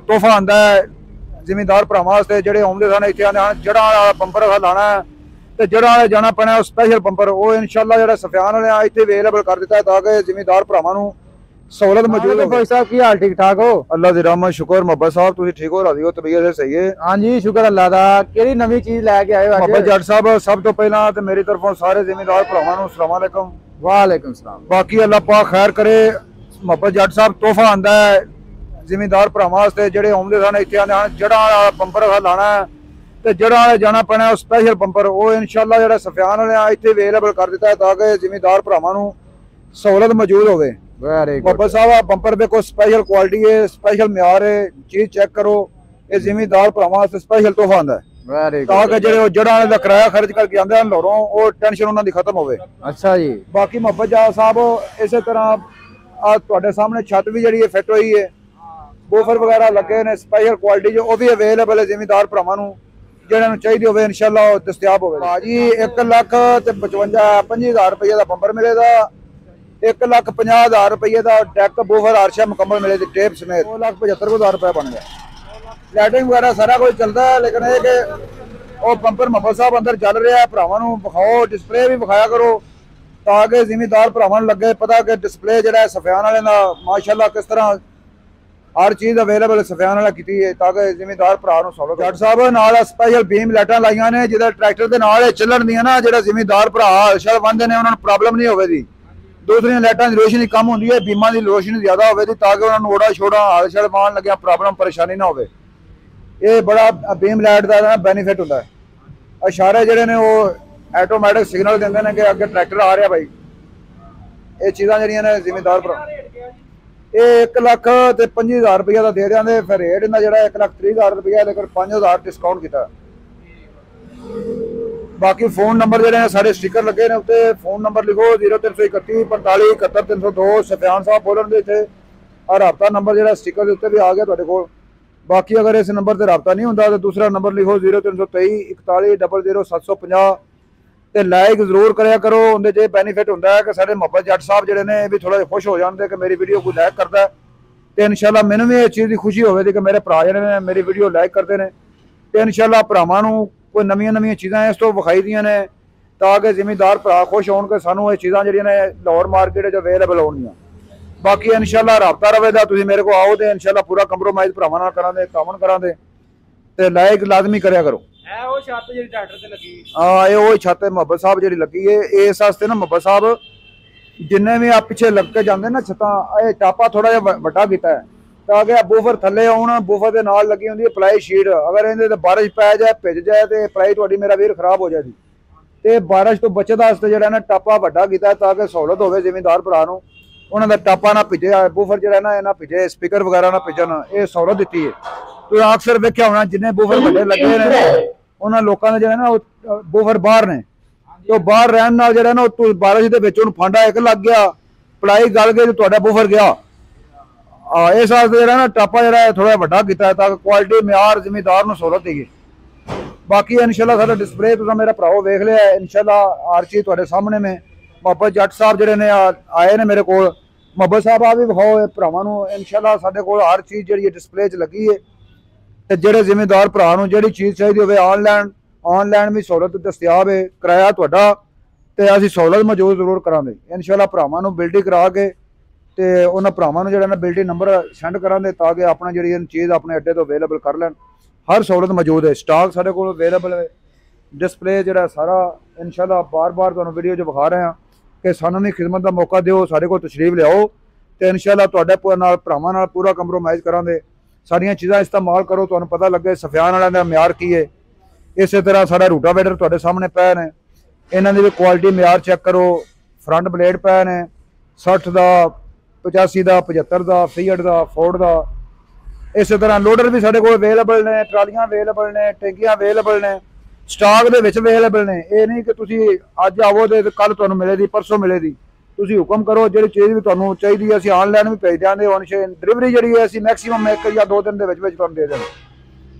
ਤੋਹਫਾ ਆਂਦਾ ਹੈ ਜ਼ਿਮੀਂਦਾਰ ਭਰਾਵਾਂ ਵਾਸਤੇ ਜਿਹੜੇ ਆਉਂਦੇ ਸਨ ਇੱਥੇ ਆਉਂਦੇ ਹਨ। ਜੜ੍ਹਾਂ ਵਾਲਾ ਬੰਪਰ ਲਾਣਾ ਹੈ ਤੇ ਜੜ੍ਹਾਂ ਵਾਲੇ ਜਾਣਾ ਪੈਣਾ ਉਹ ਸਪੈਸ਼ਲ ਬੰਪਰ ਉਹ ਇਨਸ਼ਾਅੱਲਾ ਜਿਹੜਾ ਸਫਿਆਨ ਵਾਲੇ ਆ ਇੱਥੇ ਅਵੇਲੇਬਲ ਕਰ ਦਿੱਤਾ ਤਾਂ ਕਿ ਜ਼ਿਮੀਂਦਾਰ ਭਰਾਵਾਂ ਨੂੰ सहूलत मौजूद है। भाई साहब की हाल ठीक ठाक हो? अल्लाह दी रहमत शुक्र। मोहब्बत साहब तुसी ठीक हो राजी हो तबीयत से सही है? हाँ जी शुक्र अल्लाह दा। केड़ी नवी चीज लेके आए हो? मोहब्बत जट साहब सब तो पहला ते मेरी तरफों सारे जिम्मेदार भरावां नूं अस्सलाम वालेकुम। वालेकुम सलाम। बाकी अल्लाह पाक खैर करे। मोहब्बत जट साहब तोहफा आंदा है जिम्मेदार भरावां वास्ते ਜਿਹੜੇ ਆਉਂਦੇ ਸਨ ਇੱਥੇ ਆਉਂਦੇ ਹਨ। ਜੜ੍ਹਾਂ ਵਾਲਾ ਬੰਪਰ ਲਾਣਾ ਹੈ ਤੇ ਜੜ੍ਹਾਂ ਵਾਲੇ ਜਾਣਾ ਪੈਣਾ ਉਹ ਸਪੈਸ਼ਲ ਬੰਪਰ ਉਹ ਇਨਸ਼ਾਅੱਲਾ ਜਿਹੜਾ ਸਫਿਆਨ ਵਾਲੇ ਆ ਇੱਥੇ ਅਵੇਲੇਬਲ ਕਰ ਦਿੱਤਾ ਤਾਂ ਕਿ ਜ਼ਿਮੀਂਦਾਰ ਭਰਾਵਾਂ ਨੂੰ सहूलत मौजूद होवे। मोहब्बत साहब बंपर देखो स्पेशल क्वालिटी है स्पेशल म्यार है चीज चेक करो ये जिम्मेदार भरावां वास्ते स्पेशल तोहफा आंदा है ताकि जेडे जड़ां दा किराया खर्च करके आंदे हन लाहौरों वो टेंशन उन्हां दी खत्म होवे। अच्छा जी। बाकी मोहब्बत जा साहब इसे तरह आ तुहाडे सामने छत भी जेहड़ी फिट होई है बूफर वगैरह लगे ने स्पेशल क्वालिटी जो वो भी अवेलेबल है जिम्मेदार भरावां नूं जिहड़े नूं चाहिदी होवे इंशाअल्लाह दस्तयाब होवे। भाजी 1,55,000 रुपये दा बंपर मिलेगा 1,50,000 रुपये का टैक बूफर आरशा मुकम्मल मिले टेप समेत 2,75,000 रुपये बन गया। लाइटिंग वगैरह सारा कुछ चलता है लेकिन ये कि वो बंपर मोहब्बत साहब अंदर चल रहा है भरावां नूं विखाओ डिस्पले भी विखाया करो ताकि जिम्मेदार भरावां नूं लगे पता कि डिस्पले जो सफियान वाले का माशाअल्लाह किस तरह हर चीज़ अवेलेबल सफियान वाला की है ताकि जिम्मेदार भरा नूं सहूलत। जट साहब नाल स्पेशल बीम लाइटां लाइयां ने जिहदा ट्रैक्टर दे नाल चलण दियां ना जिहड़ा जिम्मेदार भरा हलशल वंदे ने उन्हां नूं प्रॉब्लम नहीं होवेगी। दूसरी लाइटां की रोशनी कम होंदी है बीमा की रोशनी ज्यादा होगी ताकि उन्होंने ओड़ा छोड़ा हाल छड़ मारन लगे प्रॉब्लम परेशानी ना हो। ये बड़ा बीम लाइट का बेनीफिट होता है। इशारे जोड़े ने वो ऑटोमैटिक सिग्नल देंगे ने कि अगे ट्रैक्टर आ रहा भाई ये चीज़ा जी ने जिम्मेदार भरा ये 1,25,000 रुपये का दे देंगे फिर रेट इन्ना जो 1,30,000 रुपया लेकिन 5,000 डिस्काउंट किया। बाकी फोन नंबर जो सारे स्टिकर लगे ने उत्ते फोन नंबर लिखो 0331 45 71 302 सफियान साहब बोलन दे थे और राबता नंबर जो स्टिकर के उत्ते भी आ गया तुहाडे कोल। बाकी अगर इस नंबर से राबता नहीं होंदा तो दूसरा नंबर लिखो 0323 41 00 750 ते लाइक जरूर कराया करो। उनके जो बेनीफिट होंदा है कि साडे मोहब्बत जट साहब जिहड़े ने भी थोड़ा खुश हो जाते कि मेरी वीडियो कोई लाइक करता है तो इंशाअल्लाह मैनूं भी इस चीज़ की खुशी होगी कि मेरे भरा जिहड़े ने मेरी वीडियो लाइक करते हैं तो इंशाअल्लाह भरावां नूं कोई नवीं चीज़ां इस तो विखाई दियां ने ताकि जिम्मेदार भरा खुश होण कि सानूं ये चीज़ां जिहड़ियां ने लाहौर मार्केट अवेलेबल होणगियां। बाकी इंशाअल्लाह राबता रवेगा तुसीं मेरे को आओ तो इंशाअल्लाह पूरा कंप्रोमाइज़ भरावां नाल करांगे तावन करांगे ते लाइक लाजमी करया करो। हाँ ये वो छत मोहब्बत साहब जी लगी है इस वास्ते ना मोहब्बत साहब जिन्ने भी आप पिछे लग के जाते ना छत्तां ये टापा थोड़ा जिहा वड्डा कीता है ताकि बूफर थले आउण बूफर के नाल लगी होंदी है प्लाई शीट अगर इहदे ते बारिश पै जाए भिज जाए तो प्लाई तुहाडी मेरा वीर खराब हो जाएगी तो बारिश तो बचत वास्ते जिहड़ा ना टापा वड्डा कीता ताकि सहूलत होवे जिम्मेदार भरा नूं उन्हां दा टापा ना भिजे बूफर जिहड़ा ना इह ना भिजे स्पीकर वगैरह ना भिजन ये सहूलत दित्ती है। तुसीं अक्सर वेख्या होना जिन्ने बूफर वड्डे लगे ने उन्हां लोकां दे जिहड़ा ना बूफर बाहर ने तो बाहर रहन नाल जिहड़ा ना बारिश दे विच उहनूं फांडा एक लग गया प्लाई गल गई तो तुहाडा बूफर गया। इस वास्ते ना टापा जो थोड़ा वड्डा किया ताकि क्वालिटी म्यार जिम्मेदार नूं सहूलत देगी। बाकी इंशाअल्लाह सारा डिस्पले तुसीं मेरा भराओ वेख लिया इंशाअल्लाह हर चीज़ तुहाडे सामने में मोहब्बत जट साहब जिहड़े ने आए ने मेरे कोल मोहब्बत साहब आ भी विखाओ भरावां नूं इंशाअल्लाह साडे कोल हर चीज़ जिहड़ी डिस्पले च लगी है ते जिहड़े जिम्मेदार भरा नूं जिहड़ी चीज़ चाहिदी होवे ऑनलाइन भी सहूलत दस्तयाब है किराया तुहाडा ते असीं सहूलत मौजूद जरूर करांगे इंशाअल्लाह भरावां नूं बिल्डिंग करा के तो उन्होंने भरावां नूं जिहड़ा ना बिल्डिंग नंबर सेंड करांगे ताकि अपना जिहड़ी चीज़ अपने अड्डे तो अवेलेबल कर लैन हर सहूलत मौजूद है स्टॉक साढ़े कोल अवेलेबल है डिस्पले जिहड़ा सारा इंशाअल्लाह बार बार तुहानूं वीडियो च विखा रहे हैं कि सानूं भी खिदमत का मौका दिओ साढ़े कोल तशरीफ लियाओ तो इंशाअल्लाह तुहाडे भरावां नाल पूरा कंप्रोमाइज़ करांगे सारियां चीज़ां इस्तेमाल करो तुहानूं पता लगे सफियान वालियां दा म्यार की है। इस तरह साडा रूटावेटर तुहाडे सामने पए ने इन्हां दी भी क्वालिटी म्यार चेक करो फ्रंट ब्लेड पए ने 60 का 85 का 75 का फीएट का फोर्ड का इस तरह लोडर भी साढ़े को अवेलेबल ने ट्रालियां अवेलेबल ने टैंकियां अवेलेबल ने स्टॉक दे विच अवेलेबल ने ये नहीं कि तुसीं अज आवो तो कल तुहानूं मिलेगी परसों मिलेगी तुसीं हुक्म करो जिहड़ी चीज़ भी तुहानूं चाहिदी असीं ऑनलाइन भी भेज देंगे ऑन डिलीवरी जिहड़ी है असीं मैक्सीमम 1 या 2 दिन दे विच तुहानूं दे देंगे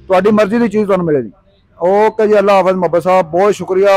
तुहाडी मर्जी की चीज़ तुहानूं मिलेगी। ओके जी अल्लाह हाफिज़ मोहब्बत साहब बहुत शुक्रिया।